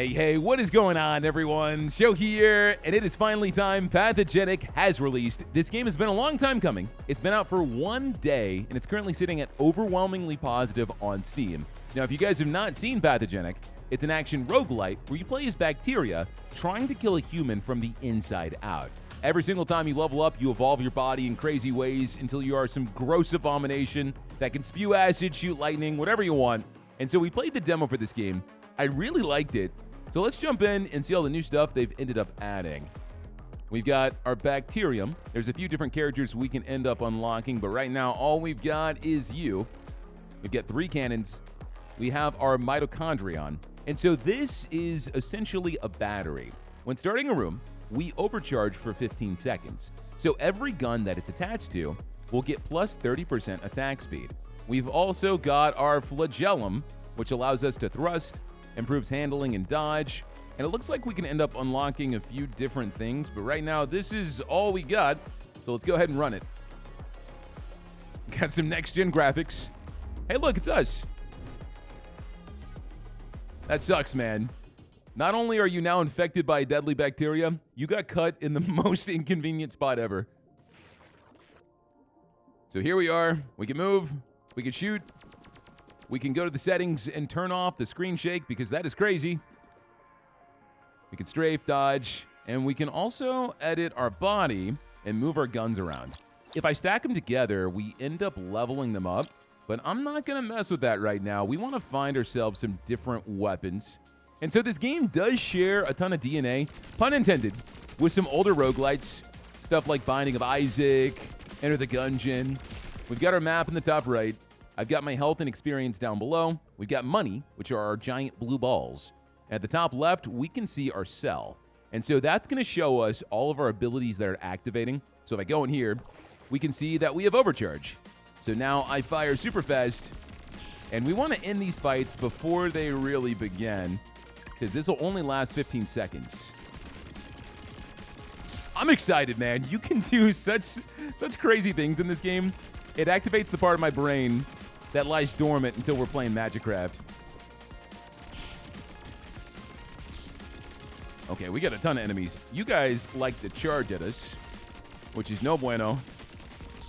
Hey, what is going on, everyone? Show here, and it is finally time. Pathogenic has released. This game has been a long time coming. It's been out for 1 day, and it's currently sitting at overwhelmingly positive on Steam. Now, if you guys have not seen Pathogenic, it's an action roguelite where you play as bacteria trying to kill a human from the inside out. Every single time you level up, you evolve your body in crazy ways until you are some gross abomination that can spew acid, shoot lightning, whatever you want. And so we played the demo for this game. I really liked it. So let's jump in and see all the new stuff they've ended up adding. We've got our bacterium. There's a few different characters we can end up unlocking, but right now all we've got is you. We've got 3 cannons. We have our mitochondrion. And so this is essentially a battery. When starting a room, we overcharge for 15 seconds. So every gun that it's attached to will get plus 30% attack speed. We've also got our flagellum, which allows us to thrust, improves handling and dodge, and it looks like we can end up unlocking a few different things, but right now this is all we got, so let's go ahead and run it. Got some next-gen graphics. Hey, look, it's us. That sucks, man. Not only are you now infected by deadly bacteria, you got cut in the most inconvenient spot ever. So here we are. We can move. We can shoot. We can go to the settings and turn off the screen shake because that is crazy. We can strafe, dodge, and we can also edit our body and move our guns around. If I stack them together, we end up leveling them up, but I'm not gonna mess with that right now. We wanna find ourselves some different weapons. And so this game does share a ton of DNA, pun intended, with some older roguelites, stuff like Binding of Isaac, Enter the Gungeon. We've got our map in the top right. I've got my health and experience down below. We've got money, which are our giant blue balls. At the top left, we can see our cell. And so that's gonna show us all of our abilities that are activating. So if I go in here, we can see that we have overcharge. So now I fire super fast, and we wanna end these fights before they really begin, because this will only last 15 seconds. I'm excited, man. You can do such crazy things in this game. It activates the part of my brain that lies dormant until we're playing Magicraft. Okay, we got a ton of enemies. You guys like to charge at us, which is no bueno.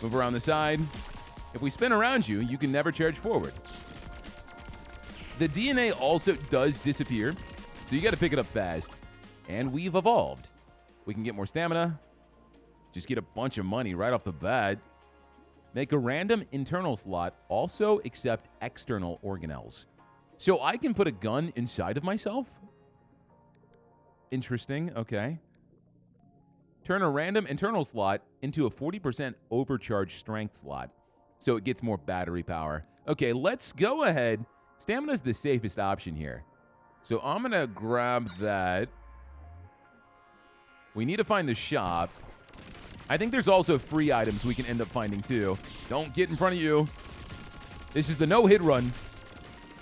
Move around the side. If we spin around you, you can never charge forward. The DNA also does disappear, so you got to pick it up fast. And we've evolved. We can get more stamina. Just get a bunch of money right off the bat. Make a random internal slot, also accept external organelles. So I can put a gun inside of myself? Interesting, okay. Turn a random internal slot into a 40% overcharged strength slot, so it gets more battery power. Okay, let's go ahead. Stamina's the safest option here. So I'm gonna grab that. We need to find the shop. I think there's also free items we can end up finding too. Don't get in front of you. This is the no-hit run.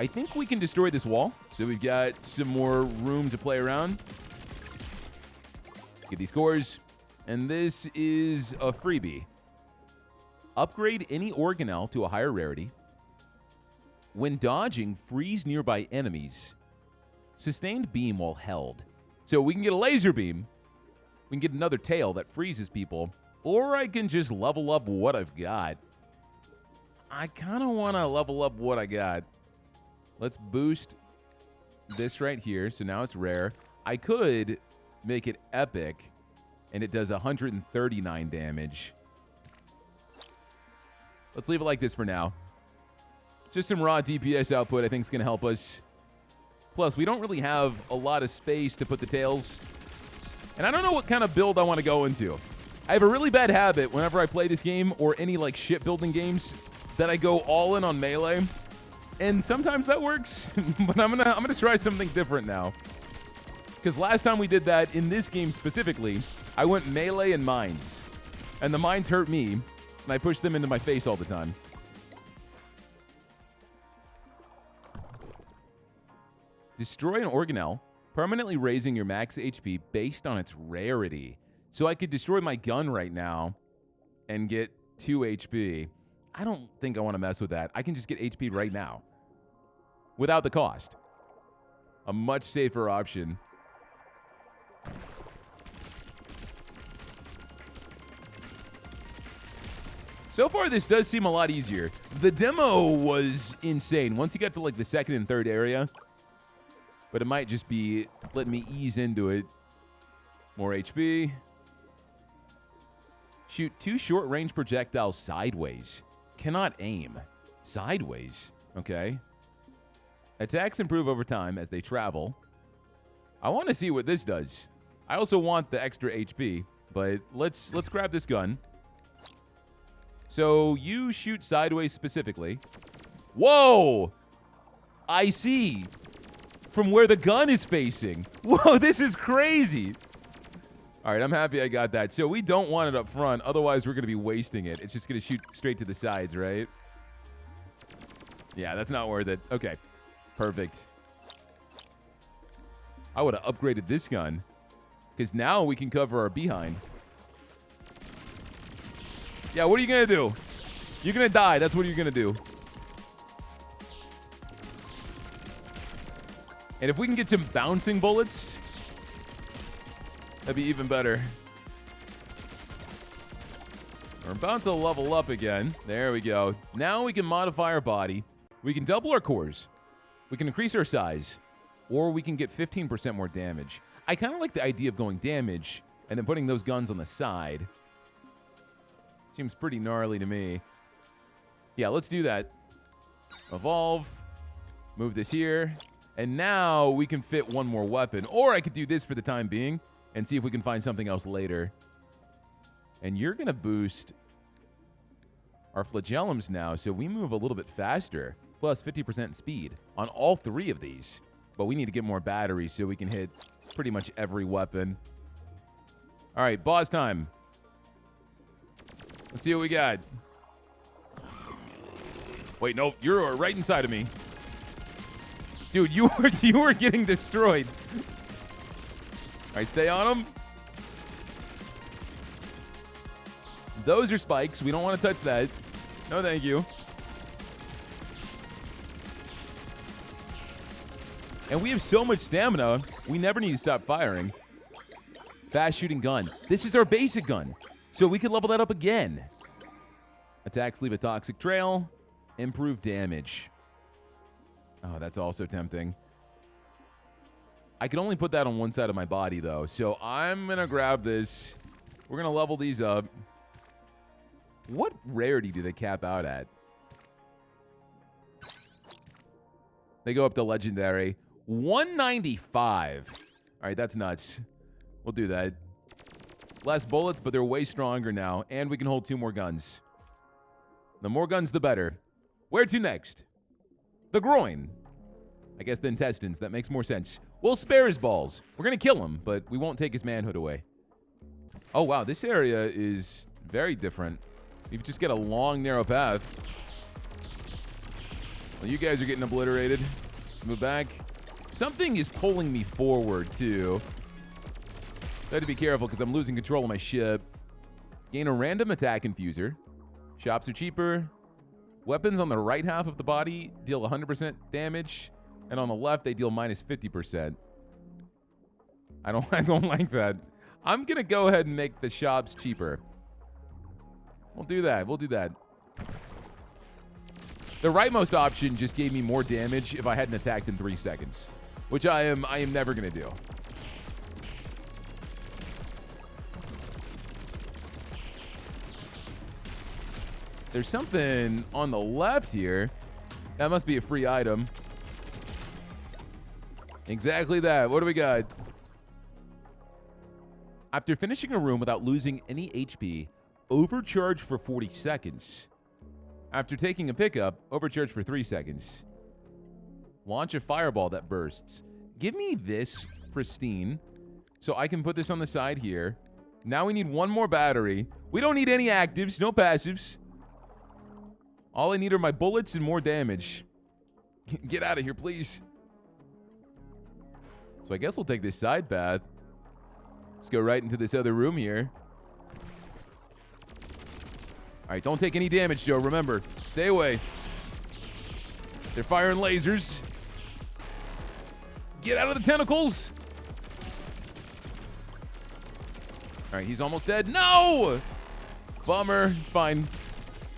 I think we can destroy this wall. So we've got some more room to play around. Get these cores. And this is a freebie. Upgrade any organelle to a higher rarity. When dodging, freeze nearby enemies. Sustained beam while held. So we can get a laser beam. We can get another tail that freezes people, or I can just level up what I've got. I kind of want to level up what I got. Let's boost this right here, so now it's rare. I could make it epic, and it does 139 damage. Let's leave it like this for now. Just some raw DPS output I think is going to help us. Plus, we don't really have a lot of space to put the tails. And I don't know what kind of build I want to go into. I have a really bad habit whenever I play this game or any like shipbuilding games that I go all in on melee. And sometimes that works, but I'm gonna try something different now. Because last time we did that in this game specifically, I went melee and mines. And the mines hurt me, and I pushed them into my face all the time. Destroy an organelle, permanently raising your max HP based on its rarity. So I could destroy my gun right now and get 2 HP. I don't think I want to mess with that. I can just get HP right now without the cost. a much safer option. So far, this does seem a lot easier. The demo was insane once you got to like the second and third area. But it might just be letting me ease into it. More HP. Shoot 2 short-range projectiles sideways. Cannot aim. Sideways. Okay. Attacks improve over time as they travel. I want to see what this does. I also want the extra HP, but let's grab this gun. So you shoot sideways specifically. Whoa! I see. From where the gun is facing. Whoa, this is crazy. All right, I'm happy I got that. So we don't want it up front. Otherwise, we're going to be wasting it. It's just going to shoot straight to the sides, right? Yeah, that's not worth it. Okay, perfect. I would have upgraded this gun. Because now we can cover our behind. Yeah, what are you going to do? You're going to die. That's what you're going to do. And if we can get some bouncing bullets, that'd be even better. We're about to level up again. There we go. Now we can modify our body. We can double our cores. We can increase our size. Or we can get 15% more damage. I kind of like the idea of going damage and then putting those guns on the side. Seems pretty gnarly to me. Yeah, let's do that. Evolve. Move this here. And now we can fit one more weapon. Or I could do this for the time being and see if we can find something else later. And you're going to boost our flagellums now, so we move a little bit faster. Plus 50% speed on all 3 of these. But we need to get more batteries so we can hit pretty much every weapon. All right, boss time. Let's see what we got. Wait, no, you're right inside of me. Dude, you were getting destroyed. All right, stay on him. Those are spikes. We don't want to touch that. No, thank you. And we have so much stamina, we never need to stop firing. Fast shooting gun. This is our basic gun. So we can level that up again. Attacks leave a toxic trail. Improve damage. Oh, that's also tempting. I can only put that on one side of my body, though. So I'm going to grab this. We're going to level these up. What rarity do they cap out at? They go up to legendary. 195. All right, that's nuts. We'll do that. Less bullets, but they're way stronger now. And we can hold 2 more guns. The more guns, the better. Where to next? The groin. I guess the intestines. That makes more sense. We'll spare his balls. We're going to kill him, but we won't take his manhood away. Oh, wow. This area is very different. You just get a long, narrow path. Well, you guys are getting obliterated. Let's move back. Something is pulling me forward, too. I have to be careful because I'm losing control of my ship. Gain a random attack infuser. Shops are cheaper. Weapons on the right half of the body deal 100% damage. And on the left, they deal minus 50%. I don't like that. I'm going to go ahead and make the shops cheaper. We'll do that. We'll do that. The rightmost option just gave me more damage if I hadn't attacked in 3 seconds, which I am never going to do. There's something on the left here. That must be a free item. Exactly that. What do we got? After finishing a room without losing any HP, overcharge for 40 seconds. After taking a pickup, overcharge for 3 seconds. Launch a fireball that bursts. Give me this pristine so I can put this on the side here. Now we need 1 more battery. We don't need any actives, no passives. All I need are my bullets and more damage. Get out of here, please. So I guess we'll take this side path. Let's go right into this other room here. All right, don't take any damage, Joe. Remember, stay away. They're firing lasers. Get out of the tentacles. All right, he's almost dead. No! Bummer. It's fine.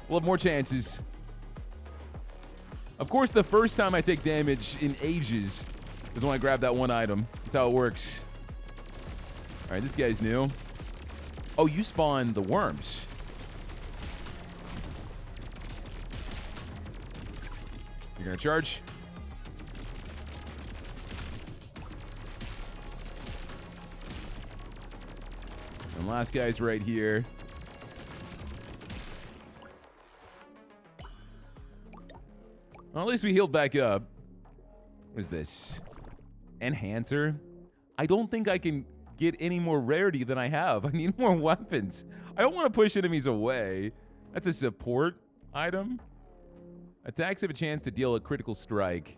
We'll have more chances. Of course, the first time I take damage in ages is when I grab that one item. That's how it works. All right, this guy's new. Oh, you spawn the worms. You're gonna charge. And last guy's right here. Well, at least we healed back up. What is this? Enhancer? I don't think I can get any more rarity than I have. I need more weapons. I don't want to push enemies away. That's a support item. Attacks have a chance to deal a critical strike.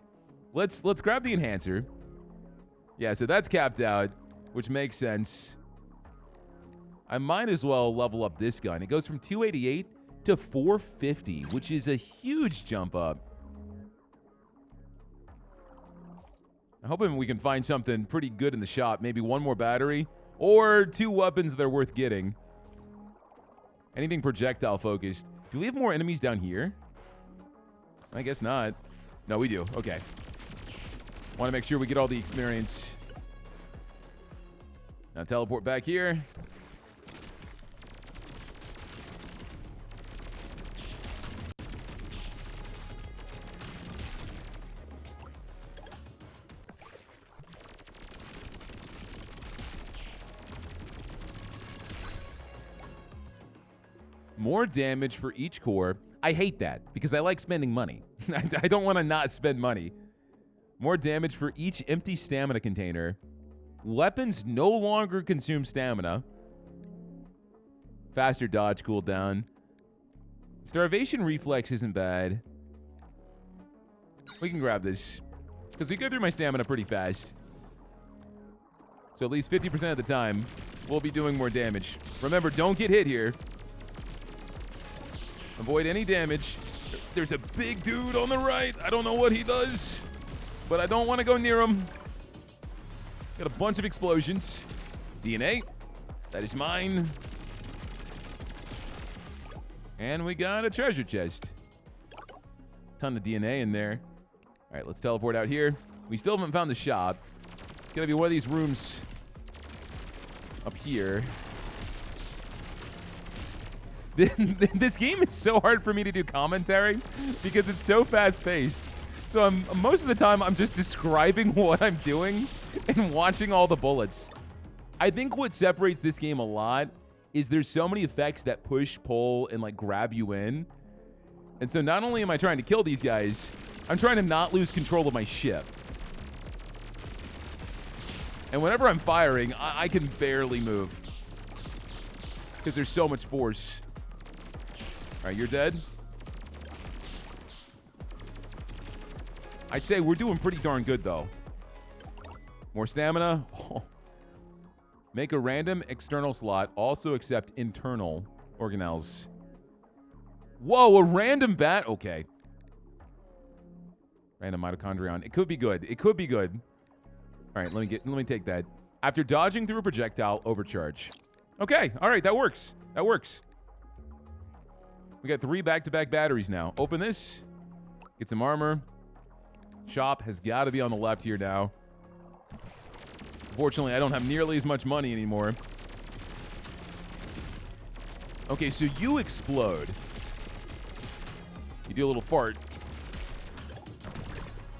Let's grab the enhancer. Yeah, so that's capped out, which makes sense. I might as well level up this gun. It goes from 288 to 450, which is a huge jump up. I'm hoping we can find something pretty good in the shop. Maybe one more battery or 2 weapons that are worth getting. Anything projectile focused. Do we have more enemies down here? I guess not. No, we do. Okay. Want to make sure we get all the experience. Now teleport back here. More damage for each core. I hate that because I like spending money. I don't want to not spend money. More damage for each empty stamina container. Weapons no longer consume stamina. Faster dodge cooldown. Starvation reflex isn't bad. We can grab this because we go through my stamina pretty fast. So at least 50% of the time, we'll be doing more damage. Remember, don't get hit here. Avoid any damage. There's a big dude on the right. I don't know what he does, but I don't want to go near him. Got a bunch of explosions. DNA. That is mine. And we got a treasure chest. Ton of DNA in there. All right, let's teleport out here. We still haven't found the shop. It's gonna be one of these rooms up here. This game is so hard for me to do commentary because it's so fast-paced. So most of the time, I'm just describing what I'm doing and watching all the bullets. I think what separates this game a lot is there's so many effects that push, pull, and like grab you in. And so not only am I trying to kill these guys, I'm trying to not lose control of my ship. And whenever I'm firing, I can barely move because there's so much force. All right, you're dead. I'd say we're doing pretty darn good, though. More stamina. Oh. Make a random external slot. Also accept internal organelles. Whoa, a random bat? Okay. Random mitochondrion. It could be good. It could be good. All right, let me take that. After dodging through a projectile, overcharge. Okay, all right, that works. That works. We got 3 back-to-back batteries now. Open this. Get some armor. Shop has got to be on the left here now. Unfortunately, I don't have nearly as much money anymore. Okay, so you explode. You do a little fart.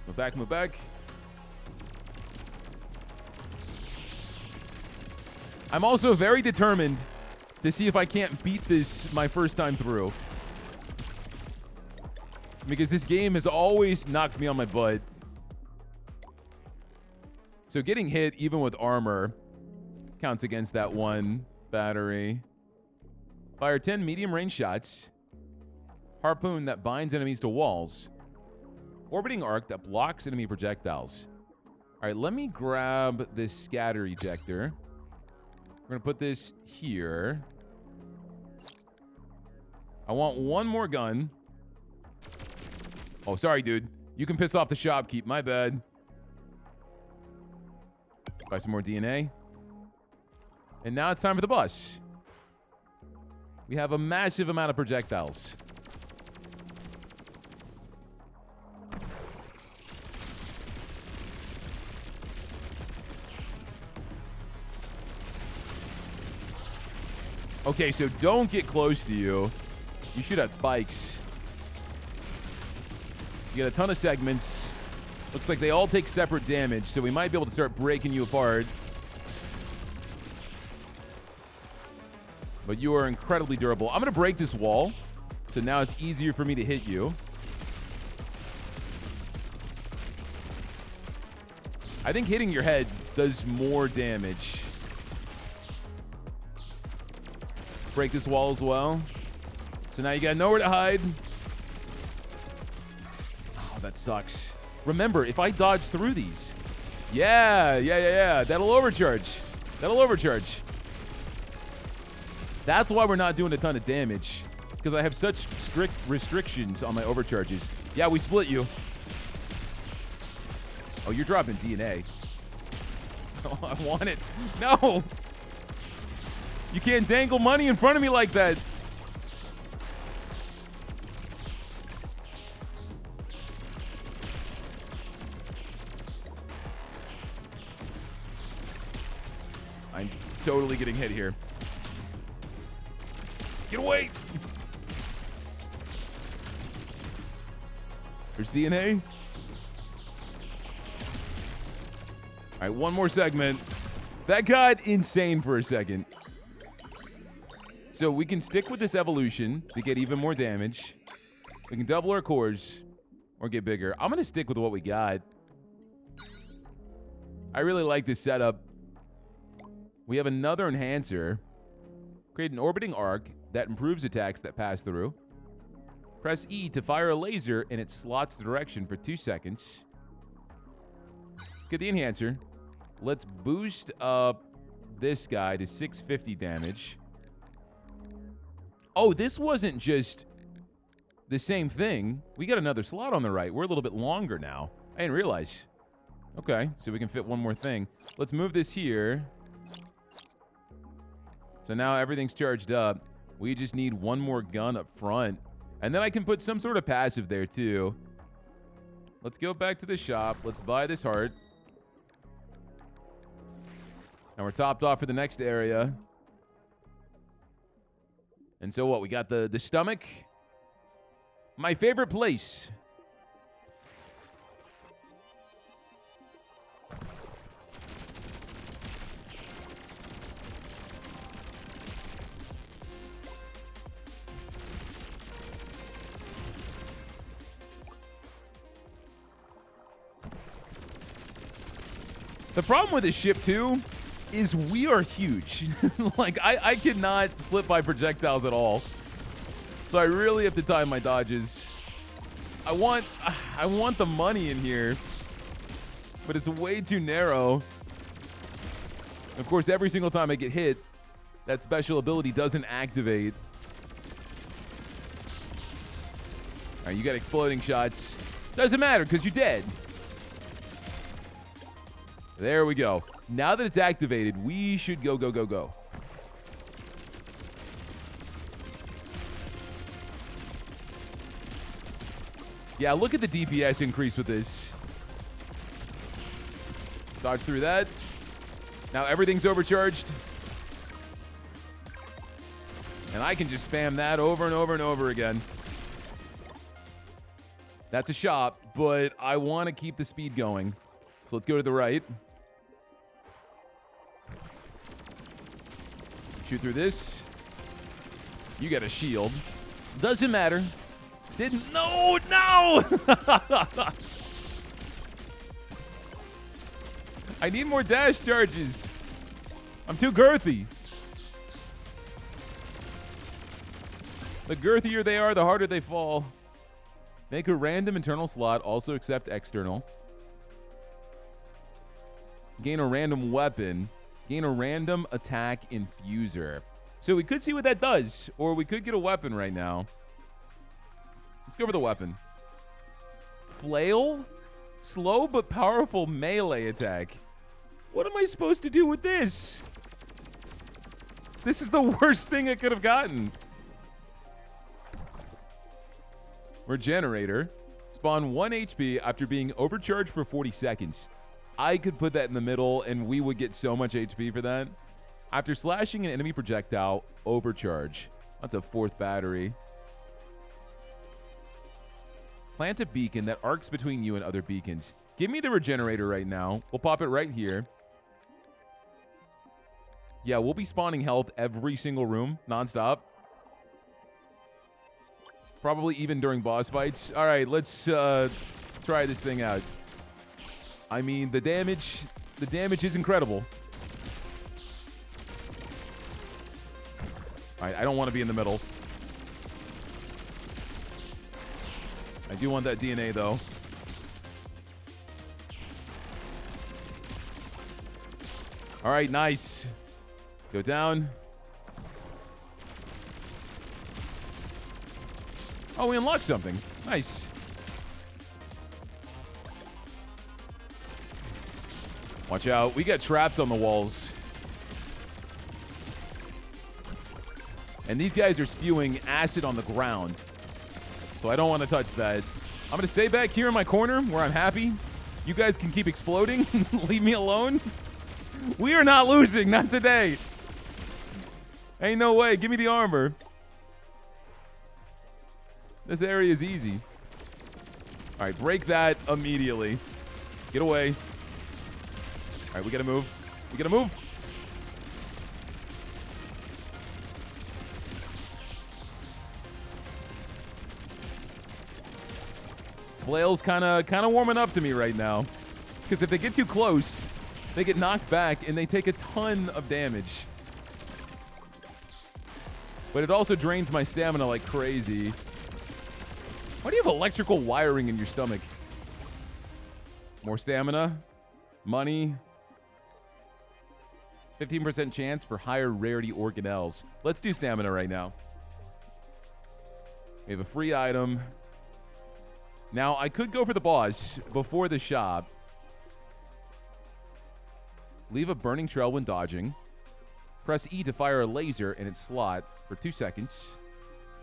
Move back, move back. I'm also very determined to see if I can't beat this my first time through. Because this game has always knocked me on my butt. So getting hit, even with armor, counts against that one battery. Fire 10 medium-range shots. Harpoon that binds enemies to walls. Orbiting arc that blocks enemy projectiles. All right, let me grab this scatter ejector. We're going to put this here. I want one more gun. Oh, sorry, dude. You can piss off the shopkeep. My bad. Buy some more DNA. And now it's time for the bus. We have a massive amount of projectiles. Okay, so don't get close to you. You shoot at spikes. You get a ton of segments. Looks like they all take separate damage, so we might be able to start breaking you apart. But you are incredibly durable. I'm going to break this wall, so now it's easier for me to hit you. I think hitting your head does more damage. Let's break this wall as well. So now you got nowhere to hide. Oh, that sucks. Remember, if I dodge through these. Yeah. That'll overcharge. That's why we're not doing a ton of damage. Because I have such strict restrictions on my overcharges. Yeah, we split you. Oh, you're dropping DNA. Oh, I want it. No! You can't dangle money in front of me like that. I'm totally getting hit here. Get away! There's DNA. All right, one more segment. That got insane for a second. So we can stick with this evolution to get even more damage. We can double our cores or get bigger. I'm going to stick with what we got. I really like this setup. We have another enhancer. Create an orbiting arc that improves attacks that pass through. Press E to fire a laser in its slot's direction for 2 seconds. Let's get the enhancer. Let's boost up this guy to 650 damage. Oh, this wasn't just the same thing. We got another slot on the right. We're a little bit longer now. I didn't realize. Okay, so we can fit one more thing. Let's move this here. So now everything's charged up. We just need one more gun up front. And then I can put some sort of passive there too. Let's go back to the shop. Let's buy this heart. And we're topped off for the next area. And so what? We got the stomach. My favorite place. The problem with this ship, too, is we are huge. Like, I could not slip by projectiles at all. So I really have to time my dodges. I want the money in here, but it's way too narrow. Of course, every single time I get hit, that special ability doesn't activate. All right, you got exploding shots. Doesn't matter, because you're dead. There we go. Now that it's activated, we should go. Yeah, look at the DPS increase with this. Dodge through that. Now everything's overcharged. And I can just spam that over and over again. That's a shop, but I want to keep the speed going. So let's go to the right. Shoot through this. You got a shield. Doesn't matter. Didn't. No! I need more dash charges. I'm too girthy. The girthier they are, the harder they fall. Make a random internal slot. Also accept external. Gain a random weapon. Gain a random attack infuser. So we could see what that does, or we could get a weapon right now. Let's go for the weapon. Flail? Slow but powerful melee attack. What am I supposed to do with this? This is the worst thing I could have gotten. Regenerator. Spawn 1 HP after being overcharged for 40 seconds. I could put that in the middle and we would get so much HP for that. After slashing an enemy projectile, overcharge. That's a 4th battery. Plant a beacon that arcs between you and other beacons. Give me the regenerator right now. We'll pop it right here. Yeah, we'll be spawning health every single room, nonstop. Probably even during boss fights. All right, let's try this thing out. I mean, the damage is incredible. All right, I don't want to be in the middle. I do want that DNA, though. All right, nice. Go down. Oh, we unlocked something. Nice. Watch out. We got traps on the walls. And these guys are spewing acid on the ground. So I don't want to touch that. I'm going to stay back here in my corner where I'm happy. You guys can keep exploding. Leave me alone. We are not losing. Not today. Ain't no way. Give me the armor. This area is easy. All right, break that immediately. Get away. All right, we gotta move. We gotta move. Flail's kind of warming up to me right now. Because if they get too close, they get knocked back and they take a ton of damage. But it also drains my stamina like crazy. Why do you have electrical wiring in your stomach? More stamina. Money. 15% chance for higher rarity organelles. Let's do stamina right now. We have a free item. Now, I could go for the boss before the shop. Leave a burning trail when dodging. Press E to fire a laser in its slot for 2 seconds.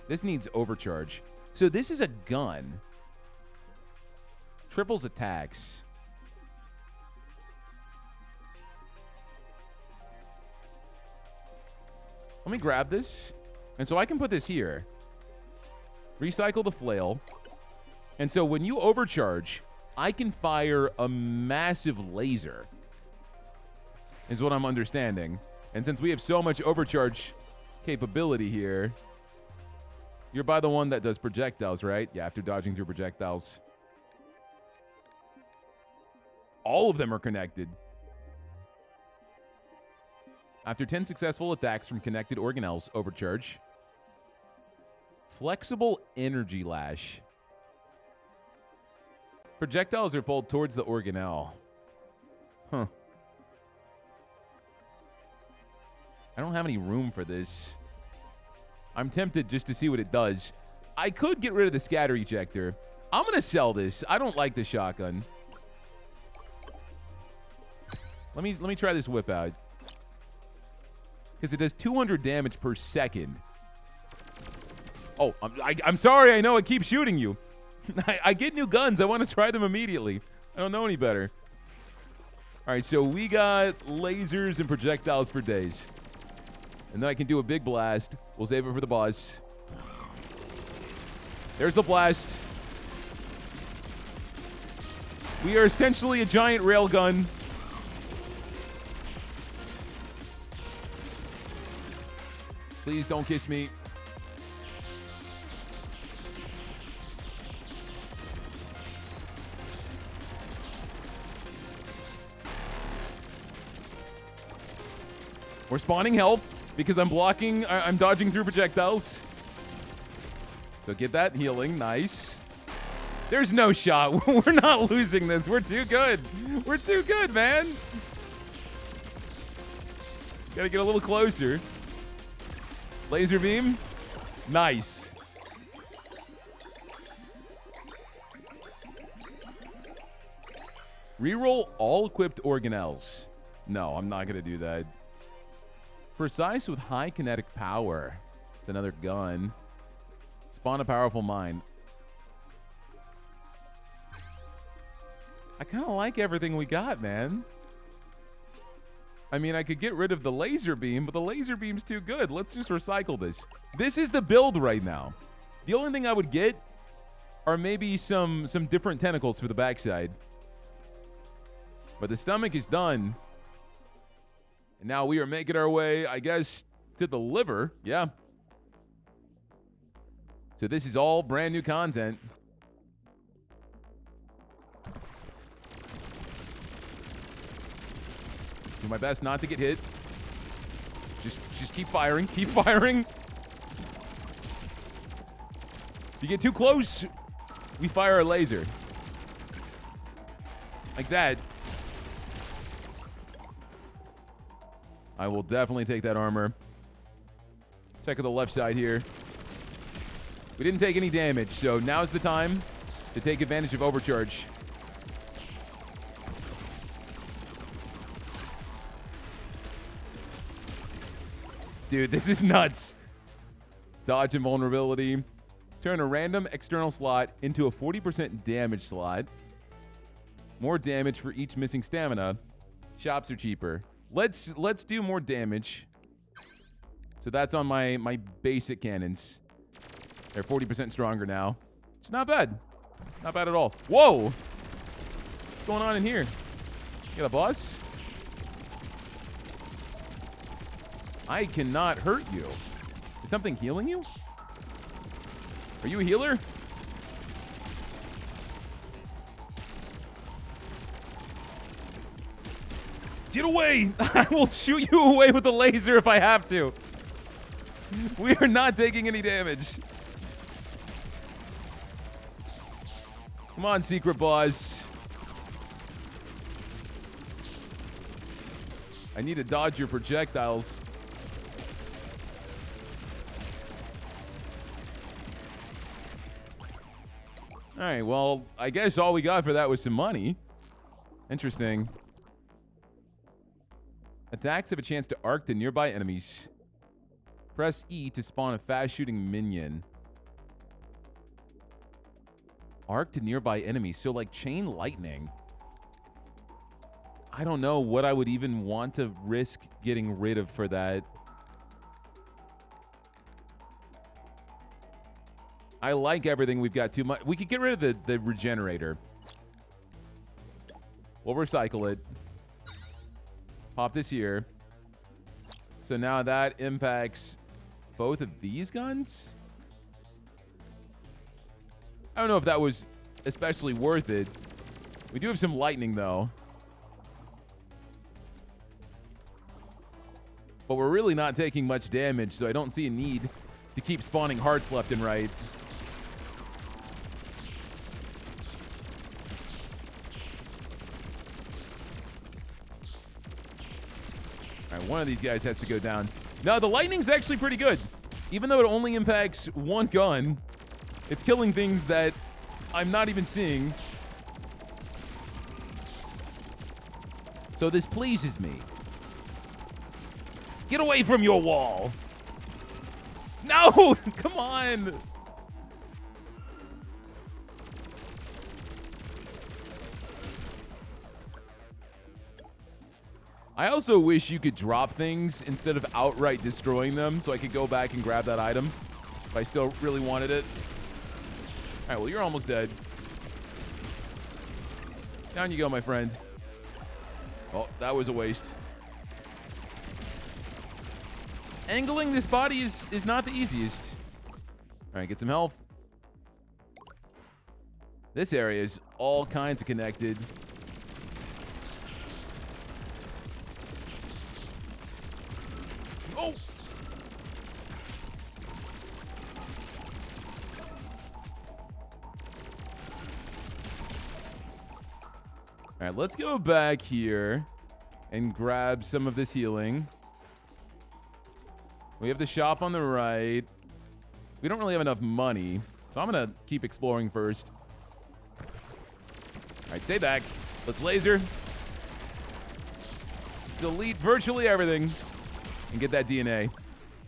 This needs overcharge. So this is a gun. Triples attacks. Let me grab this. And so I can put this here. Recycle the flail. And so when you overcharge, I can fire a massive laser. Is what I'm understanding. And since we have so much overcharge capability here, you're by the one that does projectiles, right? Yeah, after dodging through projectiles. All of them are connected. After 10 successful attacks from connected organelles, overcharge. Flexible energy lash. Projectiles are pulled towards the organelle. Huh. I don't have any room for this. I'm tempted just to see what it does. I could get rid of the scatter ejector. I'm going to sell this. I don't like the shotgun. Let me try this whip out. Because it does 200 damage per second. Oh, I'm sorry. I know I keep shooting you. I get new guns. I want to try them immediately. I don't know any better. All right, so we got lasers and projectiles for days. And then I can do a big blast. We'll save it for the boss. There's the blast. We are essentially a giant railgun. Please don't kiss me. We're spawning health because I'm dodging through projectiles. So get that healing, nice. There's no shot. We're not losing this. We're too good. We're too good, man. Gotta get a little closer. Laser beam, nice. Reroll all equipped organelles. No, I'm not going to do that. Precise with high kinetic power. It's another gun. Spawn a powerful mine. I kind of like everything we got, man. I mean, I could get rid of the laser beam, but the laser beam's too good. Let's just recycle this. This is the build right now. The only thing I would get are maybe some different tentacles for the backside. But the stomach is done. And now we are making our way, I guess, to the liver. Yeah. So this is all brand new content. Do my best not to get hit. Just keep firing. Keep firing. If you get too close, we fire a laser. Like that. I will definitely take that armor. Check out the left side here. We didn't take any damage, so now's the time to take advantage of overcharge. Dude, this is nuts. Dodge invulnerability. Turn a random external slot into a 40% damage slot. More damage for each missing stamina. Shops are cheaper. Let's do more damage. So that's on my basic cannons. They're 40% stronger now. It's not bad. Not bad at all. Whoa! What's going on in here? You got a boss? I cannot hurt you. Is something healing you? Are you a healer? Get away! I will shoot you away with a laser if I have to. We are not taking any damage. Come on, secret boss. I need to dodge your projectiles. All right, well, I guess all we got for that was some money. Interesting. Attacks have a chance to arc to nearby enemies. Press E to spawn a fast-shooting minion. Arc to nearby enemies, so like chain lightning. I don't know what I would even want to risk getting rid of for that. I like everything we've got too much. We could get rid of the regenerator. We'll recycle it. Pop this here. So now that impacts both of these guns? I don't know if that was especially worth it. We do have some lightning, though. But we're really not taking much damage, so I don't see a need to keep spawning hearts left and right. All right, one of these guys has to go down. Now, the lightning's actually pretty good. Even though it only impacts one gun, it's killing things that I'm not even seeing. So this pleases me. Get away from your wall. No, come on. I also wish you could drop things instead of outright destroying them so I could go back and grab that item if I still really wanted it. All right, well, you're almost dead. Down you go, my friend. Oh, that was a waste. Angling this body is not the easiest. All right, get some health. This area is all kinds of connected. Oh! All right, let's go back here and grab some of this healing. We have the shop on the right. We don't really have enough money, so I'm gonna keep exploring first. All right, stay back. Let's laser. delete virtually everything and get that DNA.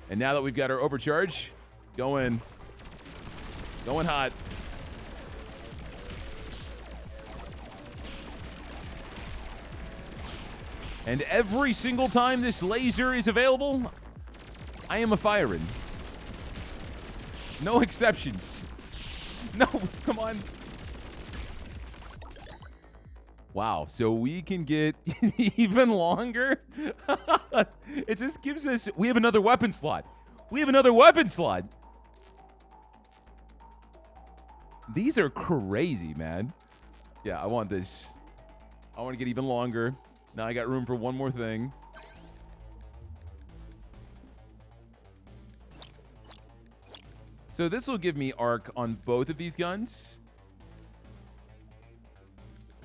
And now that we've got our overcharge, going hot. And every single time this laser is available, I am a firing. No exceptions. No, come on. Wow, so we can get even longer? It just gives us... We have another weapon slot. We have another weapon slot. These are crazy, man. Yeah, I want this. I want to get even longer. Now I got room for one more thing. So this will give me arc on both of these guns.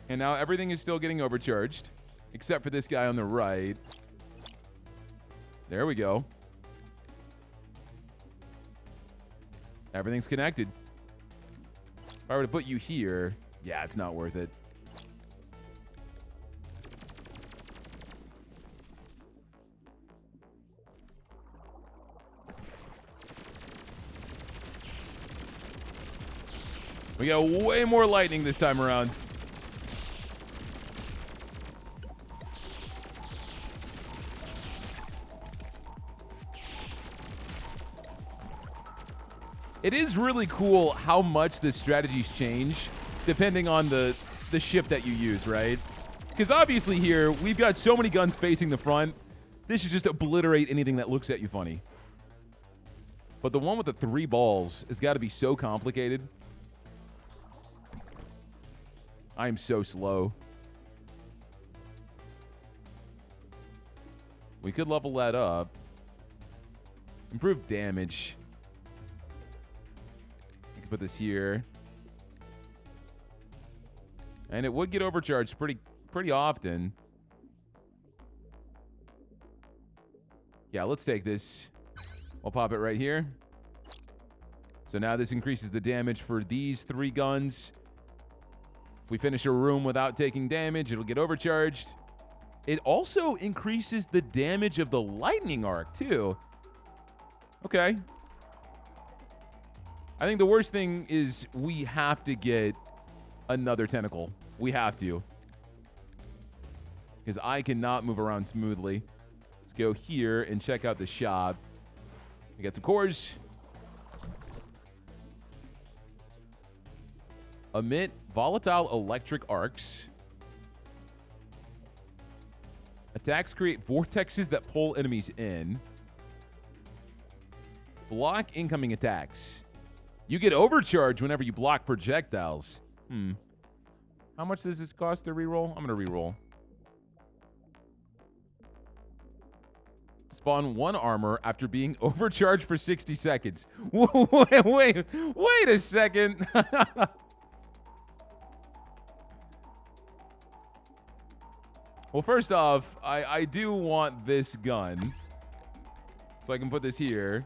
And now everything is still getting overcharged, except for this guy on the right. There we go. Everything's connected. If I were to put you here, yeah, it's not worth it. We got way more lightning this time around. It is really cool how much the strategies change depending on the ship that you use, right? Because obviously here, we've got so many guns facing the front. This should just obliterate anything that looks at you funny. But the one with the 3 balls has got to be so complicated. I am so slow. We could level that up. Improve damage. I can put this here. And it would get overcharged pretty often. Yeah, let's take this. I'll pop it right here. So now this increases the damage for these 3 guns. If we finish a room without taking damage, it'll get overcharged. It also increases the damage of the lightning arc, too. Okay. I think the worst thing is we have to get another tentacle. We have to. Because I cannot move around smoothly. Let's go here and check out the shop. We got some cores. Emit volatile electric arcs. Attacks create vortexes that pull enemies in. Block incoming attacks. You get overcharged whenever you block projectiles. How much does this cost to reroll? I'm going to reroll. Spawn 1 armor after being overcharged for 60 seconds. Wait a second. Well, first off, I do want this gun. So I can put this here.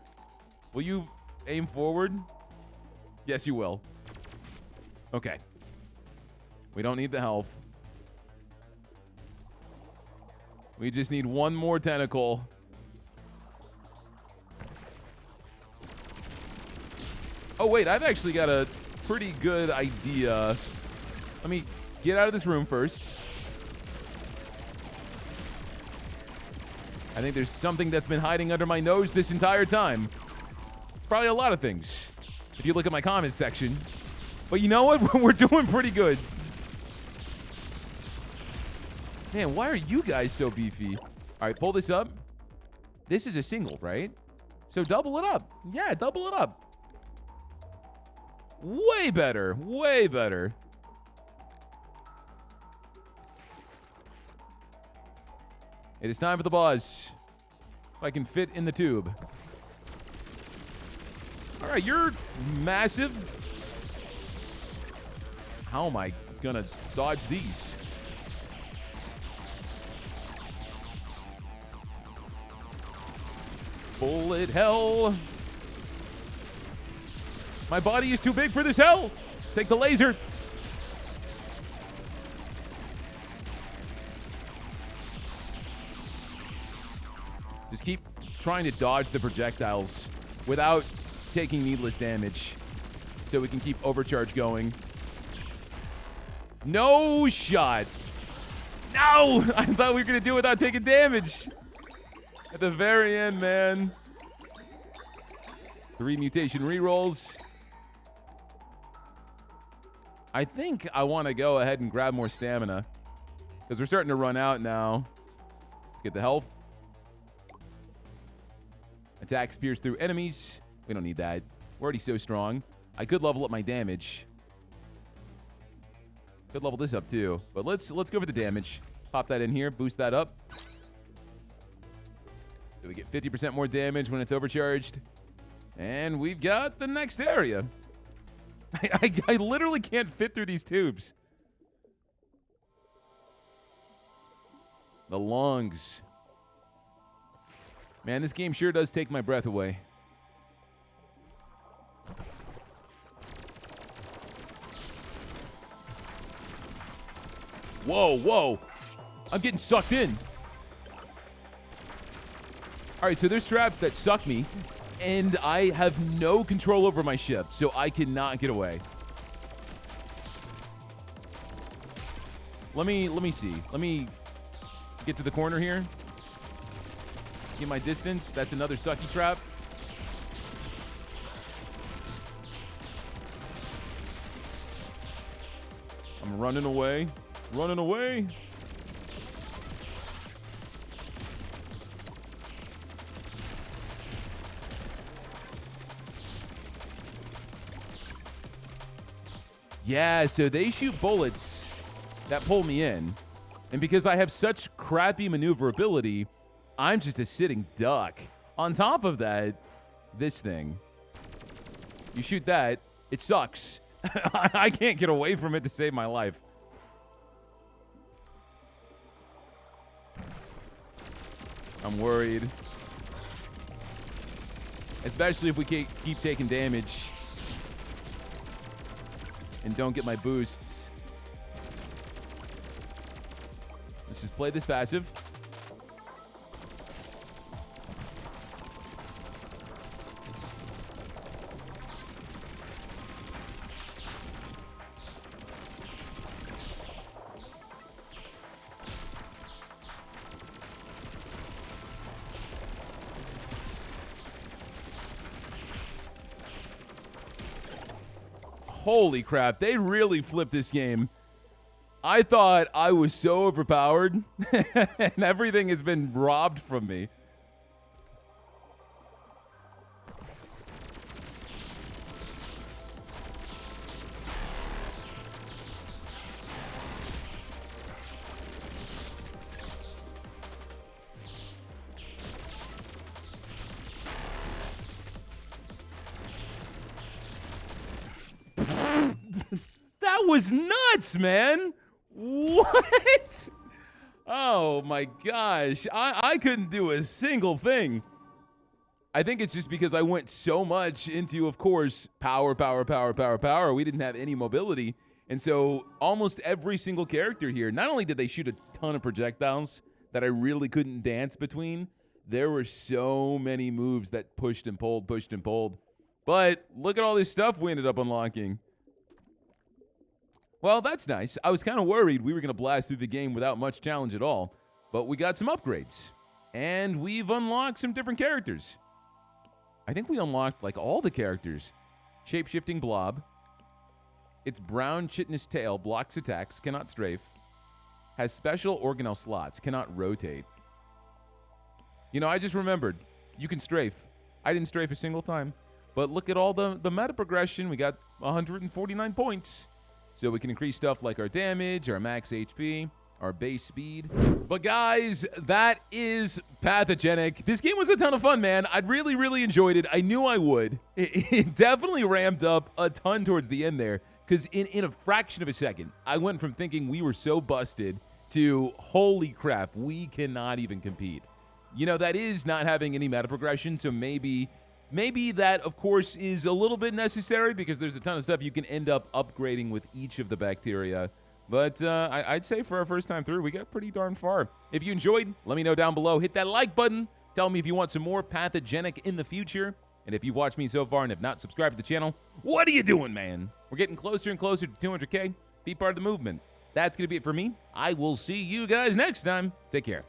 Will you aim forward? Yes, you will. Okay. We don't need the health. We just need one more tentacle. Oh, wait, I've actually got a pretty good idea. Let me get out of this room first. I think there's something that's been hiding under my nose this entire time. It's probably a lot of things, if you look at my comment section. But you know what? We're doing pretty good. Man, why are you guys so beefy? All right, pull this up. This is a single, right? So double it up. Yeah, double it up. Way better. Way better. It is time for the boss. If I can fit in the tube. All right, you're massive. How am I gonna dodge these? Bullet hell. My body is too big for this hell. Take the laser. Just keep trying to dodge the projectiles without taking needless damage so we can keep overcharge going. No shot. No! I thought we were going to do it without taking damage. At the very end, man. 3 mutation rerolls. I think I want to go ahead and grab more stamina because we're starting to run out now. Let's get the health. Attacks pierce through enemies. We don't need that. We're already so strong. I could level up my damage. Could level this up too. But let's go for the damage. Pop that in here. Boost that up. So we get 50% more damage when it's overcharged. And we've got the next area. I literally can't fit through these tubes. The lungs. Man, this game sure does take my breath away. Whoa, whoa. I'm getting sucked in. All right, so there's traps that suck me, and I have no control over my ship, so I cannot get away. Let me see. Let me get to the corner here. Get my distance. That's another sucky trap. I'm running away. Running away. Yeah, so they shoot bullets that pull me in. And because I have such crappy maneuverability, I'm just a sitting duck. On top of that, this thing. You shoot that, it sucks. I can't get away from it to save my life. I'm worried. Especially if we keep taking damage and don't get my boosts. Let's just play this passive. Holy crap, they really flipped this game. I thought I was so overpowered, and everything has been robbed from me. That was nuts, man. What? Oh my gosh. I couldn't do a single thing. I think it's just because I went so much into, of course, power. We didn't have any mobility. And so almost every single character here, not only did they shoot a ton of projectiles that I really couldn't dance between, there were so many moves that pushed and pulled. But look at all this stuff we ended up unlocking. Well, that's nice. I was kind of worried we were going to blast through the game without much challenge at all, but we got some upgrades, and we've unlocked some different characters. I think we unlocked, like, all the characters. Shape-shifting blob. Its brown chitinous tail blocks attacks, cannot strafe. Has special organelle slots, cannot rotate. You know, I just remembered, you can strafe. I didn't strafe a single time, but look at all the meta progression. We got 149 points. So we can increase stuff like our damage, our max HP, our base speed. But guys, that is Pathogenic. This game was a ton of fun, man. I really enjoyed it. I knew I would. It definitely ramped up a ton towards the end there, because in a fraction of a second, I went from thinking we were so busted to, holy crap, we cannot even compete. You know, that is not having any meta progression, so maybe that, of course, is a little bit necessary because there's a ton of stuff you can end up upgrading with each of the bacteria. But I'd say for our first time through, we got pretty darn far. If you enjoyed, let me know down below. Hit that like button. Tell me if you want some more Pathogenic in the future. And if you've watched me so far and have not subscribed to the channel, what are you doing, man? We're getting closer and closer to 200K. Be part of the movement. That's going to be it for me. I will see you guys next time. Take care.